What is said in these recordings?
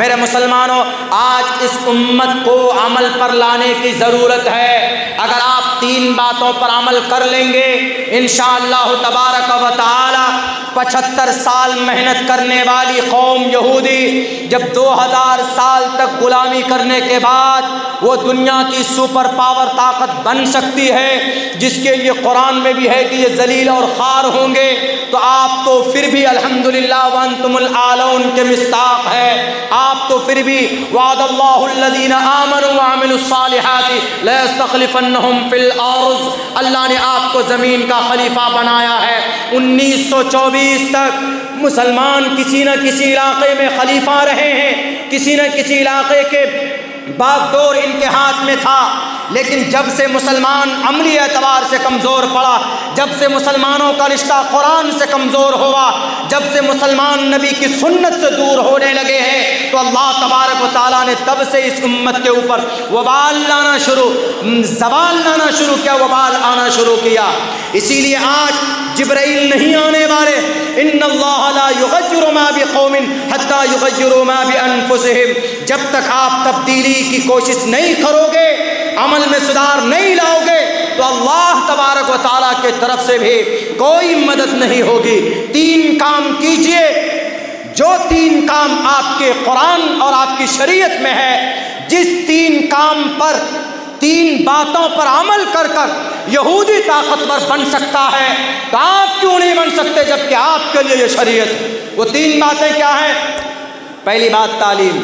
मेरे मुसलमानों, आज इस उम्मत को अमल पर लाने की ज़रूरत है। अगर आप 3 बातों पर अमल कर लेंगे, इंशाअल्लाह तबारक व तआला 75 साल मेहनत करने वाली कौम यहूदी जब 2000 साल तक गुलामी करने के बाद वो दुनिया की सुपर पावर ताकत बन सकती है, जिसके लिए कुरान में भी है कि ये जलील और खार होंगे, तो आप तो फिर भी अल्हम्दुलिल्लाह व अंतुमुल आलौन के मिस्ताक है। आप तो फिर भी वादल्लाहुल्लज़ीना आमनु व अमिलुस्सालिहाति लयस्तखलिफन्नहुम फिल अर्ज़, अल्लाह ने आपको ज़मीन का खलीफा बनाया है। 1924 तक मुसलमान किसी न किसी इलाके में खलीफा रहे हैं, किसी न किसी इलाके के बागडोर इनके हाथ में था। लेकिन जब से मुसलमान अमली एतबार से कमज़ोर पड़ा, जब से मुसलमानों का रिश्ता कुरान से कमज़ोर हुआ, जब से मुसलमान नबी की सुन्नत से दूर होने लगे हैं, तो अल्लाह तबारक व तआला ने तब से इस उम्मत के ऊपर वबाल लाना शुरू, ज़वाल लाना शुरू किया, वबाल आना शुरू किया। इसीलिए आज जिब्राइल नहीं आने वाले। इन्नल्लाह ला युग़य्यिरु मा बिक़ौमिन हत्ता युग़य्यिरु मा बिअन्फुसिहिम। जब तक आप तब्दीली की कोशिश नहीं करोगे, अमल में सुधार नहीं लाओगे, तो अल्लाह तबारक व तआला के तरफ से भी कोई मदद नहीं होगी। 3 काम कीजिए, जो 3 काम आपके कुरान और आपकी शरीयत में है। जिस 3 काम पर, 3 बातों पर अमल कर कर यहूदी ताकतवर बन सकता है, तो आप क्यों नहीं बन सकते, जबकि आपके लिए ये शरीयत। वो 3 बातें क्या हैं? पहली बात तालीम।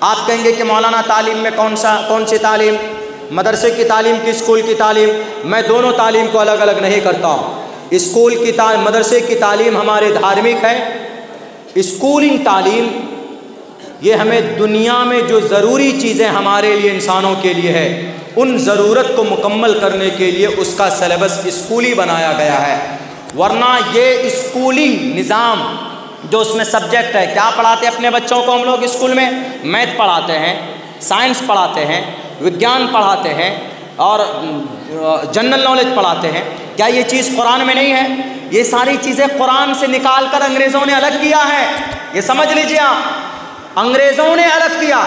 आप कहेंगे कि मौलाना तालीम में कौन सी तालीम? मदरसे की तालीम कि स्कूल की तालीम? मैं दोनों तालीम को अलग अलग नहीं करता हूँ। स्कूल की मदरसे की तालीम हमारे धार्मिक है। स्कूलिंग तालीम ये हमें दुनिया में जो ज़रूरी चीज़ें हमारे लिए, इंसानों के लिए है, उन ज़रूरत को मुकम्मल करने के लिए उसका सिलेबस स्कूली बनाया गया है। वरना ये स्कूलिंग निज़ाम जो उसमें सब्जेक्ट है, क्या पढ़ाते हैं अपने बच्चों को हम लोग स्कूल में? मैथ पढ़ाते हैं, साइंस पढ़ाते हैं, विज्ञान पढ़ाते हैं और जनरल नॉलेज पढ़ाते हैं। क्या ये चीज़ कुरान में नहीं है? ये सारी चीज़ें कुरान से निकाल कर अंग्रेज़ों ने अलग किया है। ये समझ लीजिए आप, अंग्रेज़ों ने अलग किया।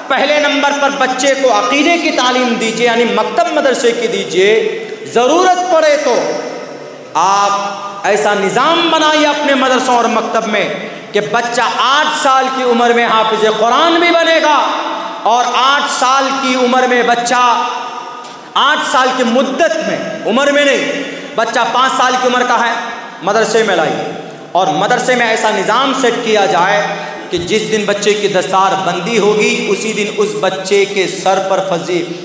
पहले नंबर पर बच्चे को अकीदे की तालीम दीजिए, यानी मकतब मदरसे की दीजिए। ज़रूरत पड़े तो आप ऐसा निज़ाम बनाइए अपने मदरसों और मकतब में कि बच्चा 8 साल की उम्र में हाफिज़ कुरान भी बनेगा, और 8 साल की उम्र में बच्चा, 8 साल की मुद्दत में, उम्र में नहीं, बच्चा 5 साल की उम्र का है, मदरसे में लाइए। और मदरसे में ऐसा निज़ाम सेट किया जाए कि जिस दिन बच्चे की दस्तार बंदी होगी, उसी दिन उस बच्चे के सर पर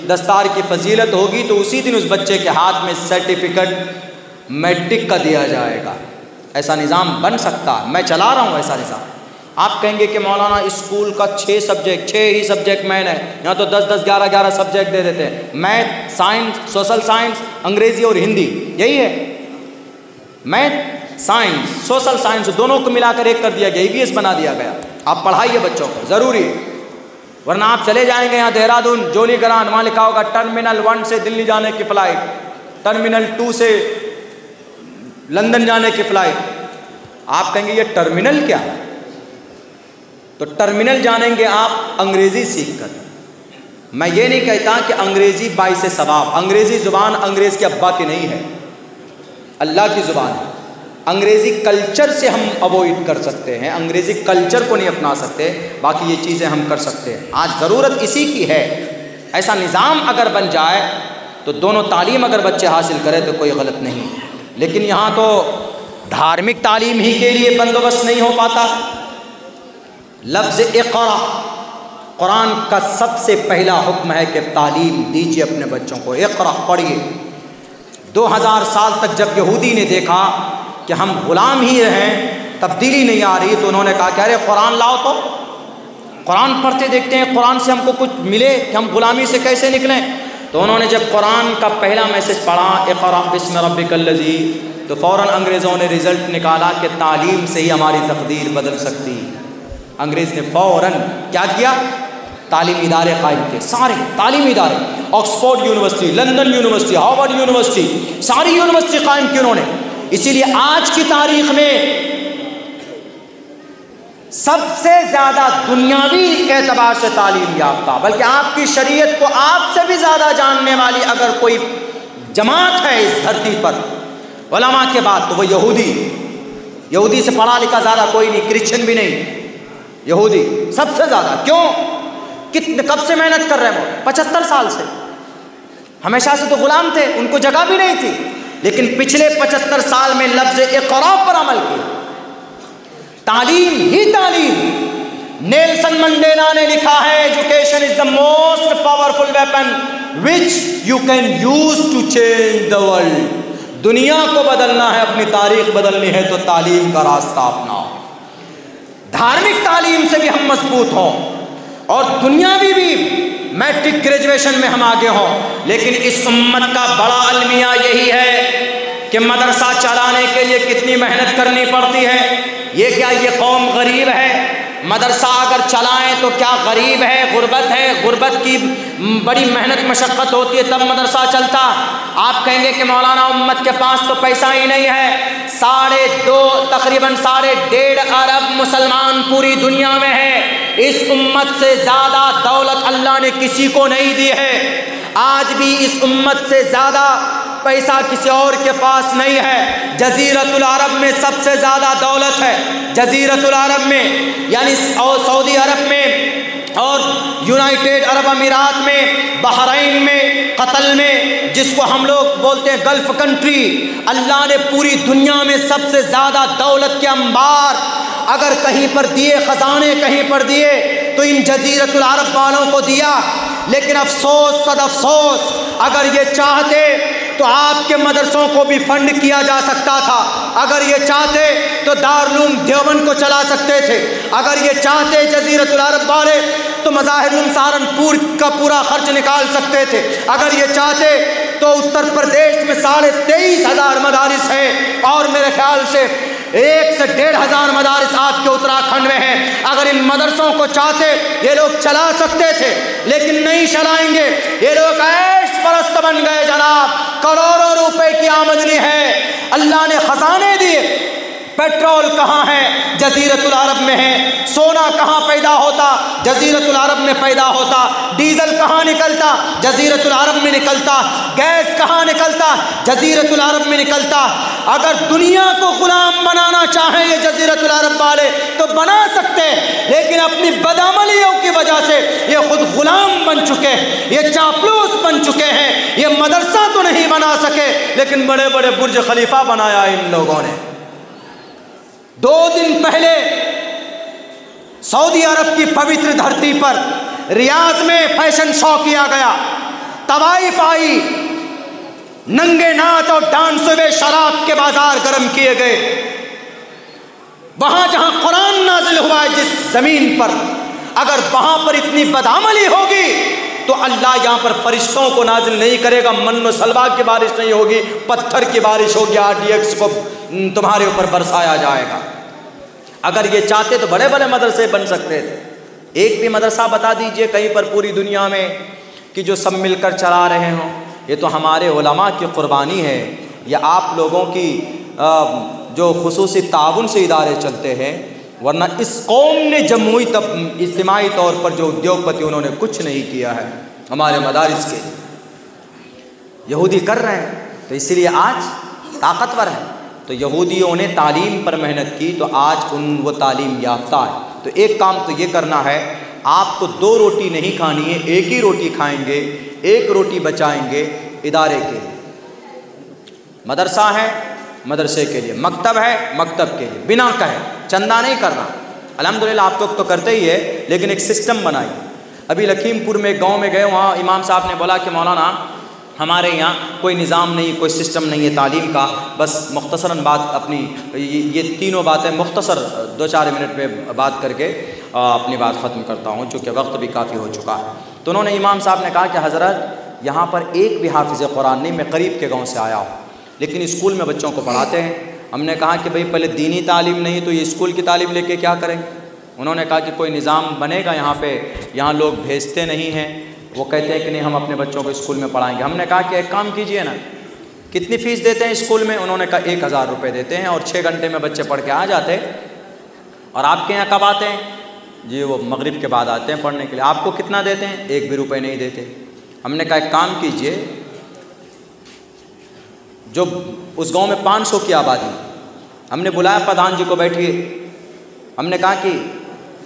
दस्तार की फजीलत होगी, तो उसी दिन उस बच्चे के हाथ में सर्टिफिकेट मैट्रिक का दिया जाएगा। ऐसा निज़ाम बन सकता है, मैं चला रहा हूँ ऐसा निज़ाम। आप कहेंगे कि मौलाना स्कूल का 6 सब्जेक्ट, 6 ही सब्जेक्ट मैन है, यहाँ तो 10-10, 11-11 सब्जेक्ट दे देते हैं। मैथ, साइंस, सोशल साइंस, अंग्रेज़ी और हिंदी, यही है। मैथ, साइंस, सोशल साइंस दोनों को मिलाकर एक कर दिया गया, EVS बना दिया गया। आप पढ़ाइए बच्चों को, ज़रूरी है। वरना आप चले जाएंगे यहाँ देहरादून, जोलीग्रांट, वहाँ लिखा होगा टर्मिनल 1 से दिल्ली जाने की फ़्लाइट, टर्मिनल 2 से लंदन जाने की फ़्लाइट। आप कहेंगे ये टर्मिनल क्या है? तो टर्मिनल जानेंगे आप अंग्रेज़ी सीखकर। मैं ये नहीं कहता कि अंग्रेज़ी बाइस सवाब, अंग्रेज़ी ज़ुबान अंग्रेज़ के अब्बा की नहीं है, अल्लाह की ज़ुबान है। अंग्रेज़ी कल्चर से हम अवॉइड कर सकते हैं, अंग्रेज़ी कल्चर को नहीं अपना सकते, बाकी ये चीज़ें हम कर सकते हैं। आज ज़रूरत इसी की है। ऐसा निज़ाम अगर बन जाए तो दोनों तालीम अगर बच्चे हासिल करें तो कोई गलत नहीं। लेकिन यहाँ तो धार्मिक तालीम ही के लिए बंदोबस्त नहीं हो पाता। लफ्ज़ इक़रा, कुरान का सबसे पहला हुक्म है कि तालीम दीजिए अपने बच्चों को, इक़रा पढ़िए। 2000 साल तक जब यहूदी ने देखा कि हम ग़ुलाम ही रहें, तब्दीली नहीं आ रही, तो उन्होंने कहा कि अरे कुरान लाओ, तो कुरान पढ़ते देखते हैं, कुरान से हमको कुछ मिले कि हम ग़ुलामी से कैसे निकलें। तो उन्होंने जब कुरान का पहला मैसेज पढ़ा, इक़रा बिस्मि रब्बिकल्लज़ी, तो फ़ौरन अंग्रेज़ों ने रिज़ल्ट निकाला कि तालीम से ही हमारी तकदीर बदल सकती। अंग्रेज़ ने फ़ौरन क्या किया? तालीमी इदारे कायम किए, सारे तालीमी इदारे, Oxford university, London university, Harvard university, सारी यूनिवर्सिटी कायम की उन्होंने। इसीलिए आज की तारीख़ में सबसे ज़्यादा दुनियावी एतबार से तालीम याफ्ता, बल्कि आपकी शरीयत को आपसे भी ज़्यादा जानने वाली अगर कोई जमात है इस धरती पर उलमा के बाद, तो वो यहूदी से पढ़ा लिखा ज़्यादा कोई नहीं, क्रिश्चियन भी नहीं, यहूदी सबसे ज़्यादा। क्यों? कितने कब से मेहनत कर रहे हैं वो? 75 साल से। हमेशा से तो गुलाम थे, उनको जगह भी नहीं थी, लेकिन पिछले 75 साल में लफ्ज़ इक़रा पर अमल किया। तालीम ही तालीम। नेल्सन मंडेला ने लिखा है, education is the most powerful weapon which you can use to change the world. दुनिया को बदलना है, अपनी तारीख बदलनी है, तो तालीम का रास्ता अपनाओ। धार्मिक तालीम से भी हम मजबूत हों और दुनियावी भी मैट्रिक ग्रेजुएशन में हम आगे हों, लेकिन इस उम्मत का बड़ा अलमिया यही है कि मदरसा चलाने के लिए कितनी मेहनत करनी पड़ती है। ये क्या ये कौम गरीब है? मदरसा अगर चलाएं तो क्या गरीब है? गुर्बत है? गुर्बत की बड़ी मेहनत मशक्क़त होती है तब मदरसा चलता। आप कहेंगे कि मौलाना उम्मत के पास तो पैसा ही नहीं है। तकरीबन 1.5 अरब मुसलमान पूरी दुनिया में है। इस उम्मत से ज़्यादा दौलत अल्लाह ने किसी को नहीं दी है। आज भी इस उम्मत से ज़्यादा पैसा किसी और के पास नहीं है। जज़ीरतुल अरब में सबसे ज़्यादा दौलत है, जज़ीरतुल अरब में यानी सऊदी अरब में और यूनाइटेड अरब अमीरात में, बहरीन में, कतर में, जिसको हम लोग बोलते हैं गल्फ़ कंट्री। अल्लाह ने पूरी दुनिया में सबसे ज़्यादा दौलत के अंबार अगर कहीं पर दिए, ख़जाने कहीं पर दिए, तो इन जज़ीरतुल अरब वालों को दिया। लेकिन अफसोस सद अफसोस, अगर ये चाहते तो आपके मदरसों को भी फंड किया जा सकता था। अगर ये चाहते तो दारुल देवबंद को चला सकते थे। अगर ये चाहते जज़ीरतुल अरब वाले तो मज़ाहिरुल सहारनपुर का पूरा खर्च निकाल सकते थे। अगर ये चाहते तो उत्तर प्रदेश में 23,500 मदारिस है और मेरे ख्याल से 1 से 1,500 मदारिस आपके उत्तराखंड में हैं। अगर इन मदरसों को चाहते ये लोग चला सकते थे, लेकिन नहीं चलाएंगे। ये लोग ऐश परस्त बन गए जनाब। करोड़ों रुपए की आमदनी है, अल्लाह ने खजाने दिए। पेट्रोल कहाँ है? जज़ीरतुल अरब में है। सोना कहाँ पैदा होता? जज़ीरतुल अरब में पैदा होता। डीजल कहाँ निकलता? जज़ीरतुल अरब में निकलता। गैस कहाँ निकलता? जज़ीरतुल अरब में निकलता। अगर दुनिया को गुलाम बनाना चाहें ये जज़ीरतुल अरब वाले तो बना सकते, लेकिन अपनी बदअमलियों की वजह से ये खुद गुलाम बन चुके हैं, ये चापलूस बन चुके हैं। ये मदरसा तो नहीं बना सके, लेकिन बड़े बड़े बुर्ज खलीफा बनाया इन लोगों ने। 2 दिन पहले सऊदी अरब की पवित्र धरती पर रियाद में फैशन शो किया गया। तवाइफ आई, नंगे नाच और डांस हुए, शराब के बाजार गर्म किए गए। वहां जहां कुरान नाजिल हुआ है जिस जमीन पर, अगर वहां पर इतनी बदअमली होगी तो अल्लाह यहाँ पर फरिश्तों को नाजिल नहीं करेगा, मन्नो सलवा की बारिश नहीं होगी, पत्थर की बारिश होगी, RDX को तुम्हारे ऊपर बरसाया जाएगा। अगर ये चाहते तो बड़े बड़े मदरसे बन सकते थे। एक भी मदरसा बता दीजिए कहीं पर पूरी दुनिया में कि जो सब मिलकर चला रहे हों। ये तो हमारे उलमा की कुर्बानी है, या आप लोगों की जो खुसूसी ताउन से इदारे चलते हैं, वरना इस कौम ने जमुई इज्तिमाई तौर पर जो उद्योगपति उन्होंने कुछ नहीं किया है हमारे मदारिस के। यहूदी कर रहे हैं तो इसीलिए आज ताकतवर है। तो यहूदियों ने तालीम पर मेहनत की तो आज वो तालीम याफ्ता है। तो एक काम तो ये करना है, आपको 2 रोटी नहीं खानी है, एक ही रोटी खाएंगे, 1 रोटी बचाएंगे इदारे के लिए। मदरसा है, मदरसे के लिए, मकतब है, मकतब के लिए, बिना कहे चंदा नहीं करना। अल्हम्दुलिल्लाह आप लोग तो करते ही है, लेकिन एक सिस्टम बनाइए। अभी लखीमपुर में एक गाँव में गए, वहाँ इमाम साहब ने बोला कि मौलाना हमारे यहाँ कोई निज़ाम नहीं, कोई सिस्टम नहीं है तालीम का। बस मुख्तसरन बात अपनी ये तीनों बातें मुख्तसर 2-4 मिनट में बात करके अपनी बात ख़त्म करता हूँ, चूँकि वक्त भी काफ़ी हो चुका है। तो उन्होंने इमाम साहब ने कहा कि हज़रत यहाँ पर एक भी हाफिज़ कुरान नहीं, मैं करीब के गाँव से आया हूँ, लेकिन स्कूल में बच्चों को पढ़ाते हैं। हमने कहा कि भाई पहले दीनी तालीम नहीं तो ये स्कूल की तालीम लेके क्या करेंगे। उन्होंने कहा कि कोई निज़ाम बनेगा यहाँ पे, यहाँ लोग भेजते नहीं हैं, वो कहते हैं कि नहीं हम अपने बच्चों को स्कूल में पढ़ाएंगे। हमने कहा कि एक काम कीजिए ना, कितनी फ़ीस देते हैं स्कूल में? उन्होंने कहा 1,000 रुपये देते हैं और 6 घंटे में बच्चे पढ़ के आ जाते। और आपके यहाँ कब आते हैं? जी वो मगरिब के बाद आते हैं पढ़ने के लिए। आपको कितना देते हैं? 1 भी रुपये नहीं देते। हमने कहा एक काम कीजिए, जो उस गांव में 500 की आबादी, हमने बुलाया प्रधान जी को, बैठिए। हमने कहा कि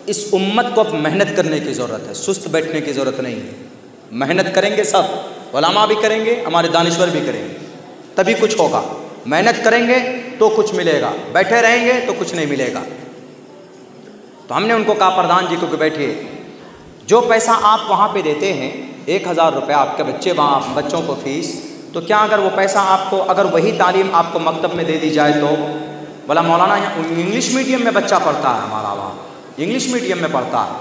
इस उम्मत को अब मेहनत करने की ज़रूरत है, सुस्त बैठने की ज़रूरत नहीं है। मेहनत करेंगे सब, उलमा भी करेंगे, हमारे दानिश्वर भी करेंगे, तभी कुछ होगा। मेहनत करेंगे तो कुछ मिलेगा, बैठे रहेंगे तो कुछ नहीं मिलेगा। तो हमने उनको कहा प्रधान जी को कि बैठिए, जो पैसा आप वहाँ पे देते हैं 1000 रुपये आपके बच्चों को फ़ीस, तो क्या अगर वो पैसा आपको, अगर वही तालीम आपको मकतब में दे दी जाए तो? बोला मौलाना यहाँ इंग्लिश मीडियम में बच्चा पढ़ता है, हमारा वहाँ इंग्लिश मीडियम में पढ़ता है,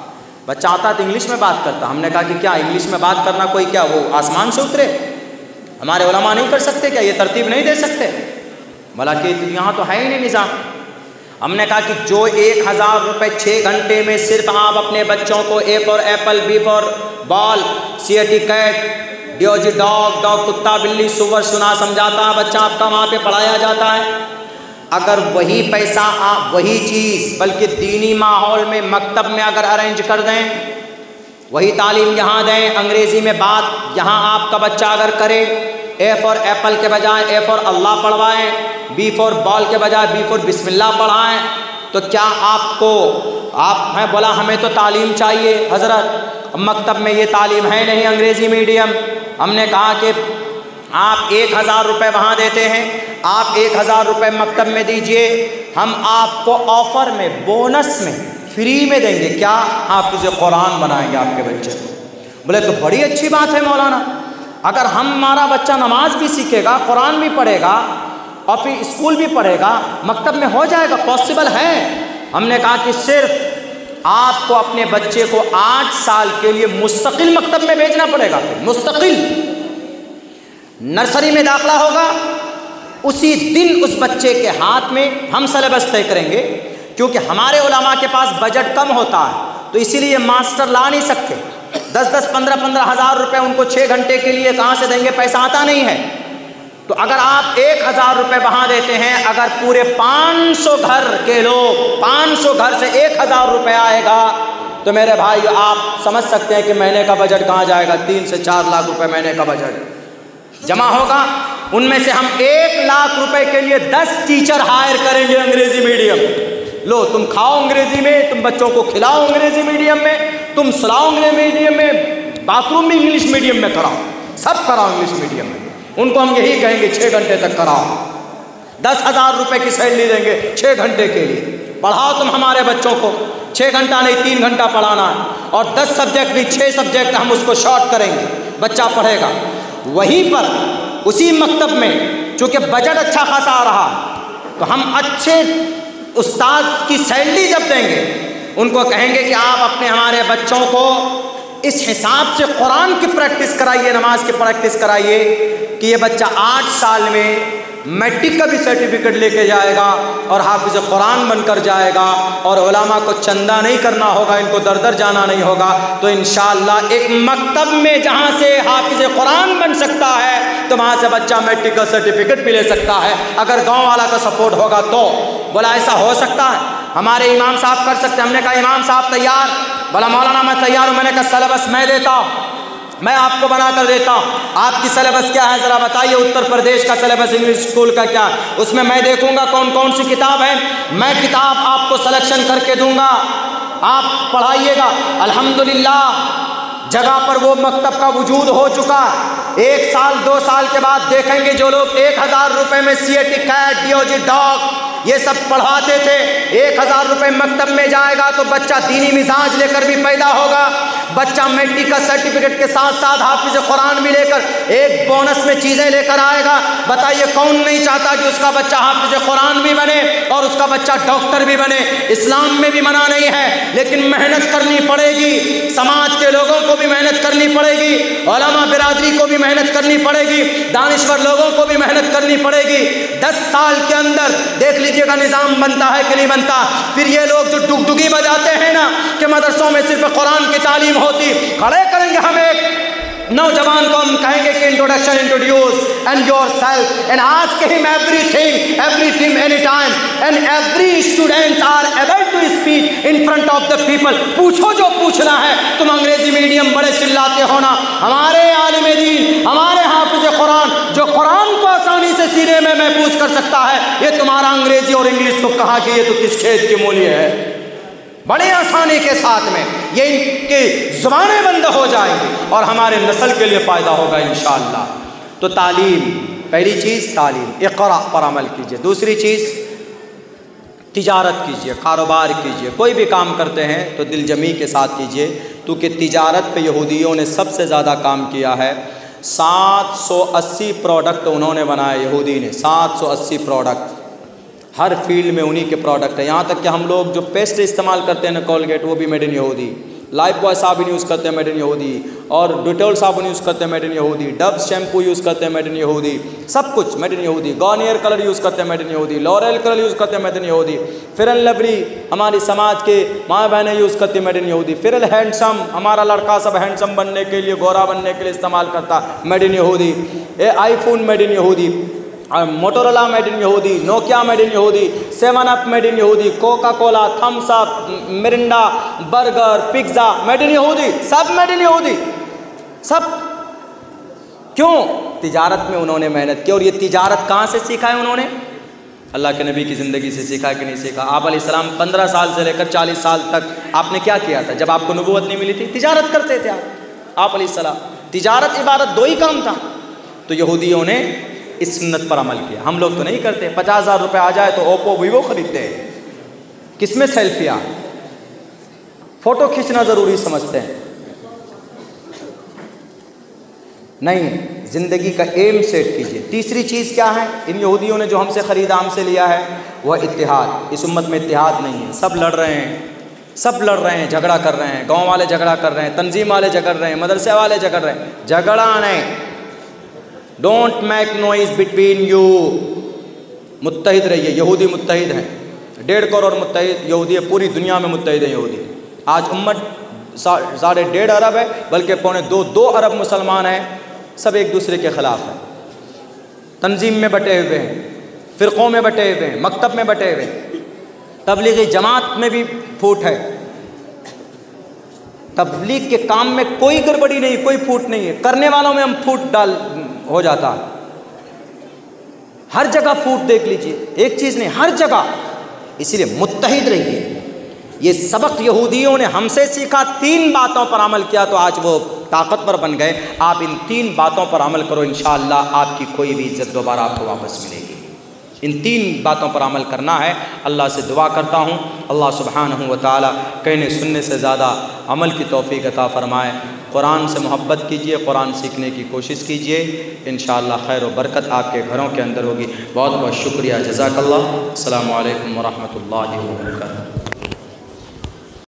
बच्चा आता है तो इंग्लिश में बात करता। हमने कहा कि क्या इंग्लिश में बात करना कोई क्या वो आसमान से उतरे? हमारे उलमा नहीं कर सकते क्या? ये तरतीब नहीं दे सकते? बोला कि यहाँ तो है ही नहीं निज़ाम। हमने कहा कि जो 1000 रुपये 6 घंटे में सिर्फ आप अपने बच्चों को A for apple, B for ball, CAT cat, DOG dog, dog कुत्ता बिल्ली सुअर सुना समझाता है बच्चा आपका, वहाँ पे पढ़ाया जाता है। अगर वही पैसा आप वही चीज़ बल्कि दीनी माहौल में मकतब में अगर अरेंज कर दें, वही तालीम यहाँ दें, अंग्रेज़ी में बात यहाँ आपका बच्चा अगर करे, A फॉर एप्पल के बजाय A फॉर अल्लाह पढ़वाएं, B फॉर बॉल के बजाय B फॉर बिस्मिल्लाह पढ़ाएं, तो क्या आपको आप हैं? बोला हमें तो तालीम चाहिए हज़रत, मकतब में ये तालीम है नहीं, अंग्रेज़ी मीडियम। हमने कहा कि आप 1000 रुपये वहाँ देते हैं, आप 1000 रुपये मकतब में दीजिए, हम आपको ऑफ़र में, बोनस में, फ्री में देंगे। क्या? हाफ़िज़ कुरान बनाएंगे आपके बच्चे को। बोले तो बड़ी अच्छी बात है मौलाना, अगर हमारा बच्चा नमाज भी सीखेगा, कुरान भी पढ़ेगा और फिर स्कूल भी पढ़ेगा, मकतब में हो जाएगा, पॉसिबल है। हमने कहा कि सिर्फ आपको अपने बच्चे को 8 साल के लिए मुस्तकिल मकतब में भेजना पड़ेगा। फिर मुस्तकिल नर्सरी में दाखिला होगा, उसी दिन उस बच्चे के हाथ में हम सिलेबस तय करेंगे, क्योंकि हमारे उलमा के पास बजट कम होता है, तो इसीलिए मास्टर ला नहीं सकते। 10-10, 15-15 हज़ार रुपये उनको 6 घंटे के लिए कहाँ से देंगे? पैसा आता नहीं है। तो अगर आप 1000 रुपये वहाँ देते हैं, अगर पूरे 500 घर के लोग, 500 घर से 1000 रुपये आएगा, तो मेरे भाई आप समझ सकते हैं कि महीने का बजट कहाँ जाएगा। 3 से 4 लाख रुपये महीने का बजट जमा होगा। उनमें से हम 1 लाख रुपए के लिए 10 टीचर हायर करेंगे अंग्रेजी मीडियम। लो तुम खाओ अंग्रेजी में, तुम बच्चों को खिलाओ अंग्रेजी मीडियम में, तुम सुलाओ अंग्रेजी मीडियम में, बाथरूम भी इंग्लिश मीडियम में कराओ, सब कराओ इंग्लिश मीडियम में। उनको हम यही कहेंगे 6 घंटे तक कराओ, 10,000 रुपये की सैलरी देंगे 6 घंटे के लिए। पढ़ाओ तुम हमारे बच्चों को, 6 घंटा नहीं 3 घंटा पढ़ाना है, और 10 सब्जेक्ट नहीं 6 सब्जेक्ट हम उसको शॉर्ट करेंगे, बच्चा पढ़ेगा। वहीं पर उसी मकतब में चूँकि बजट अच्छा खासा आ रहा है, तो हम अच्छे उस्ताद की सैलरी जब देंगे, उनको कहेंगे कि आप अपने हमारे बच्चों को इस हिसाब से कुरान की प्रैक्टिस कराइए, नमाज की प्रैक्टिस कराइए कि ये बच्चा 8 साल में मैट्रिक का भी सर्टिफिकेट लेके जाएगा और हाफिज़ कुरान बनकर जाएगा, और उलमा को चंदा नहीं करना होगा, इनको दर दर जाना नहीं होगा। तो इंशाअल्लाह एक मकतब में जहाँ से हाफिज़ कुरान बन सकता है, तो वहाँ से बच्चा मैट्रिक का सर्टिफिकेट भी ले सकता है, अगर गाँव वाला का सपोर्ट होगा तो। बोला ऐसा हो सकता है, हमारे इमाम साहब कर सकते हैं। हमने कहा इमाम साहब तैयार? बोला मौलाना मैं तैयार हूँ। मैंने कहा सिलेबस मैं देता हूँ, मैं आपको बना कर देता हूँ। आपकी सिलेबस क्या है ज़रा बताइए, उत्तर प्रदेश का सिलेबस इंग्लिश स्कूल का क्या है, उसमें मैं देखूंगा कौन कौन सी किताब है, मैं किताब आपको सिलेक्शन करके दूंगा, आप पढ़ाइएगा। अल्हम्दुलिल्लाह जगह पर वो मकतब का वजूद हो चुका। 1 साल 2 साल के बाद देखेंगे जो लोग 1000 रुपये में CAT कैट, DOG डॉग ये सब पढ़ाते थे, 1000 रुपये मकतब में जाएगा तो बच्चा दीनी मिजाज लेकर भी पैदा होगा, बच्चा मैट्रिक का सर्टिफिकेट के साथ साथ हाफिज़ कुरान भी लेकर एक बोनस में चीज़ें लेकर आएगा। बताइए कौन नहीं चाहता कि उसका बच्चा हाफिज़ कुरान भी बने और उसका बच्चा डॉक्टर भी बने। इस्लाम में भी मना नहीं है, लेकिन मेहनत करनी पड़ेगी, समाज के लोगों को भी मेहनत करनी पड़ेगी, उलमा बिरादरी को भी मेहनत करनी पड़ेगी, दानिश्वर लोगों को भी मेहनत करनी पड़ेगी। 10 साल के अंदर देख लीजिएगा निज़ाम बनता है कि नहीं बनता। फिर ये लोग जो डुगडुगी बजाते हैं ना कि मदरसों में सिर्फ कुरान की तालीम होती, खड़े करेंगे हम एक नौजवान को हम कहेंगे कि introduction, introduce and yourself and ask him everything any time and every student are able to speak in front of the people. पूछो जो पूछना है। तुम अंग्रेजी मीडियम बड़े चिल्लाते हो ना, हमारे आलिम दीन, हमारे हाफिज कुरान जो कुरान को आसानी से सीने में महफूज कर सकता है, ये तुम्हारा अंग्रेजी और इंग्लिश तो कहाँ की, ये तो किस खेत की मूली है। बड़े आसानी के साथ में ये इनकी ज़ुबानें बंद हो जाएंगी और हमारे नस्ल के लिए फ़ायदा होगा इंशाअल्लाह। तो तालीम, पहली चीज़ तालीम, इक़रा पर अमल कीजिए। दूसरी चीज़ तिजारत कीजिए, कारोबार कीजिए। कोई भी काम करते हैं तो दिल जमी के साथ कीजिए, क्योंकि तिजारत पे यहूदियों ने सबसे ज़्यादा काम किया है। 780 प्रोडक्ट उन्होंने बनाए, यहूदी ने 780 प्रोडक्ट, हर फील्ड में उन्हीं के प्रोडक्ट है। यहाँ तक कि हम लोग जो पेस्ट इस्तेमाल करते हैं ना, कोलगेट, वो भी मेड इन यहूदी, लाइफ बॉय साबुन यूज़ करते हैं मेड इन यहूदी, और डिटोल साबुन यूज़ करते हैं मेड इन यहूदी, डव शैम्पू यूज़ करते हैं मेड इन यहूदी, सब कुछ मेड इन यहूदी। गार्नियर कलर यूज़ करते हैं मेड इन यहूदी, लॉरेल कलर यूज़ करते हैं मेड इन यहूदी, फेयर एंड लवली हमारी समाज के माँ बहनें यूज़ करती है मेड इन यहूदी, फेयर हैंडसम हमारा लड़का सब हैंडसम बनने के लिए, गोरा बनने के लिए इस्तेमाल करता है मेड इन यहूदी, आईफोन मेड इन यहूदी, मोटोरोला मेड इन यहूदी, नोकिया मेड इन यहूदी, 7 अप मेड इन यहूदी, Coca Cola, Thums Up, Mirinda, burger, pizza made in यहूदी, सब मेड इन यहूदी, सब। क्यों? तिजारत में उन्होंने मेहनत की। और ये तिजारत कहाँ से सीखा है उन्होंने? अल्लाह के नबी की ज़िंदगी से सीखा कि नहीं सीखा? आप अलैहिस्सलाम 15 साल से लेकर 40 साल तक आपने क्या किया था? जब आपको नबूवत नहीं मिली थी, तिजारत करते थे आप अलैहिस्सलाम। तिजारत, इबादत, दो ही काम था। तो यहूदियों ने इस सुन्नत पर अमल किया। हम लोग तो नहीं करते। 50,000 रुपये आ जाए तो ओप्पो वीवो खरीदते हैं, किसमें सेल्फियाँ, फ़ोटो खींचना ज़रूरी समझते हैं। नहीं, ज़िंदगी का एम सेट कीजिए। तीसरी चीज़ क्या है? इन यहूदियों ने जो हमसे ख़रीदा, हमसे लिया है, वह इत्तिहाद। इस उम्मत में इत्तिहाद नहीं है, सब लड़ रहे हैं, सब लड़ रहे हैं, झगड़ा कर रहे हैं, गाँव वाले झगड़ा कर रहे हैं, तंजीम वाले झगड़ रहे हैं, मदरसे वाले झगड़ रहे हैं। झगड़ा नहीं, don't make noise between you. मुत्तहिद रहिए। यहूदी मुत्तहिद हैं, 1.5 करोड़ मुत्तहिद यहूदी है, पूरी दुनिया में मुत्तहिद है यहूदी। आज उम्मत 1.5 अरब है, बल्कि 2 अरब मुसलमान हैं, सब एक दूसरे के ख़िलाफ़ हैं, तंजीम में बटे हुए हैं, फ़िरक़ों में बटे हुए हैं, मकतब में बटे हुए हैं। तबलीगी जमात में भी फूट है। तबलीग के काम में कोई गड़बड़ी नहीं, कोई फूट नहीं है, करने वालों में हम फूट डाल हो जाता है। हर जगह फूट देख लीजिए, एक चीज़ नहीं, हर जगह। इसीलिए मुत्तहिद रहिए। ये सबक यहूदियों ने हमसे सीखा, 3 बातों पर अमल किया तो आज वो ताकतवर बन गए। आप इन 3 बातों पर अमल करो, इंशाअल्लाह आपकी कोई भी इज्जत दोबारा आपको वापस मिलेगी। इन 3 बातों पर अमल करना है। अल्लाह से दुआ करता हूँ अल्लाह सुब्हानहू व तआला कहने सुनने से ज़्यादा अमल की तौफ़ीक़ अता फ़रमाए। कुरान से मोहब्बत कीजिए, कुरान सीखने की कोशिश कीजिए, इंशाअल्लाह खैर व बरकत आपके घरों के अंदर होगी। बहुत बहुत शुक्रिया, जज़ाकल्लाह। अस्सलामु अलैकुम व रहमतुल्लाहि व बरकातुहू।